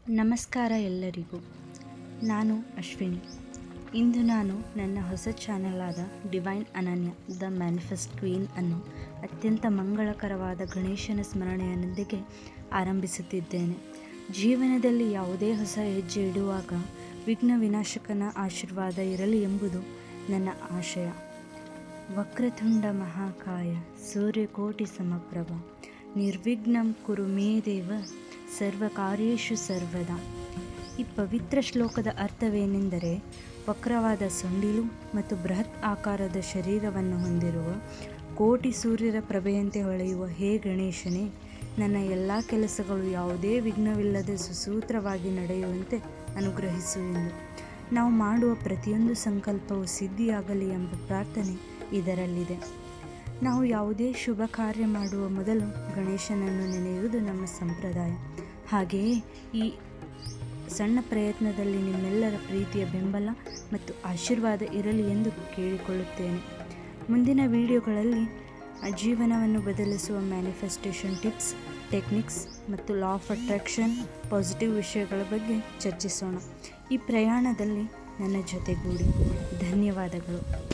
ನಮಸ್ಕಾರ ಎಲ್ಲರಿಗೂ. ನಾನು ಅಶ್ವಿನಿ. ಇಂದು ನಾನು ನನ್ನ ಹೊಸ ಚಾನೆಲ್ ಆದ ಡಿವೈನ್ ಅನನ್ಯ ದ ಮ್ಯಾನಿಫೆಸ್ಟ್ ಕ್ವೀನ್ ಅನ್ನು ಅತ್ಯಂತ ಮಂಗಳಕರವಾದ ಗಣೇಶನ ಸ್ಮರಣೆಯೊಂದಿಗೆ ಆರಂಭಿಸುತ್ತಿದ್ದೇನೆ. ಜೀವನದಲ್ಲಿ ಯಾವುದೇ ಹೊಸ ಹೆಜ್ಜೆ ಇಡುವಾಗ ವಿಘ್ನ ವಿನಾಶಕನ ಆಶೀರ್ವಾದ ಇರಲಿ ಎಂಬುದು ನನ್ನ ಆಶಯ. ವಕ್ರತುಂಡ ಮಹಾಕಾಯ ಸೂರ್ಯಕೋಟಿ ಸಮಪ್ರಭ ನಿರ್ವಿಘ್ನಂ ಕುರು ಮೇ ದೇವ ಸರ್ವಕಾರ್ಯೇಷು ಸರ್ವದಾ. ಈ ಪವಿತ್ರ ಶ್ಲೋಕದ ಅರ್ಥವೇನೆಂದರೆ, ವಕ್ರವಾದ ಸೊಂಡಿಲು ಮತ್ತು ಬೃಹತ್ ಆಕಾರದ ಶರೀರವನ್ನು ಹೊಂದಿರುವ ಕೋಟಿ ಸೂರ್ಯರ ಪ್ರಭೆಯಂತೆ ಹೊಳೆಯುವ ಹೇ ಗಣೇಶನೇ, ನನ್ನ ಎಲ್ಲ ಕೆಲಸಗಳು ಯಾವುದೇ ವಿಘ್ನವಿಲ್ಲದೆ ಸುಸೂತ್ರವಾಗಿ ನಡೆಯುವಂತೆ ಅನುಗ್ರಹಿಸು ಎಂದು. ನಾವು ಮಾಡುವ ಪ್ರತಿಯೊಂದು ಸಂಕಲ್ಪವು ಸಿದ್ಧಿಯಾಗಲಿ ಎಂಬ ಪ್ರಾರ್ಥನೆ ಇದರಲ್ಲಿದೆ. ನಾವು ಯಾವುದೇ ಶುಭ ಕಾರ್ಯ ಮಾಡುವ ಮೊದಲು ಗಣೇಶನನ್ನು ನೆನೆಯುವುದು ನಮ್ಮ ಸಂಪ್ರದಾಯ. ಹಾಗೆಯೇ ಈ ಸಣ್ಣ ಪ್ರಯತ್ನದಲ್ಲಿ ನಿಮ್ಮೆಲ್ಲರ ಪ್ರೀತಿಯ ಬೆಂಬಲ ಮತ್ತು ಆಶೀರ್ವಾದ ಇರಲಿ ಎಂದು ಕೇಳಿಕೊಳ್ಳುತ್ತೇನೆ. ಮುಂದಿನ ವಿಡಿಯೋಗಳಲ್ಲಿ ಜೀವನವನ್ನು ಬದಲಿಸುವ ಮ್ಯಾನಿಫೆಸ್ಟೇಷನ್ ಟಿಪ್ಸ್, ಟೆಕ್ನಿಕ್ಸ್ ಮತ್ತು ಲಾ ಆಫ್ ಅಟ್ರಾಕ್ಷನ್, ಪಾಸಿಟಿವ್ ವಿಷಯಗಳ ಬಗ್ಗೆ ಚರ್ಚಿಸೋಣ. ಈ ಪ್ರಯಾಣದಲ್ಲಿ ನನ್ನ ಜೊತೆಗೂಡಿ. ಧನ್ಯವಾದಗಳು.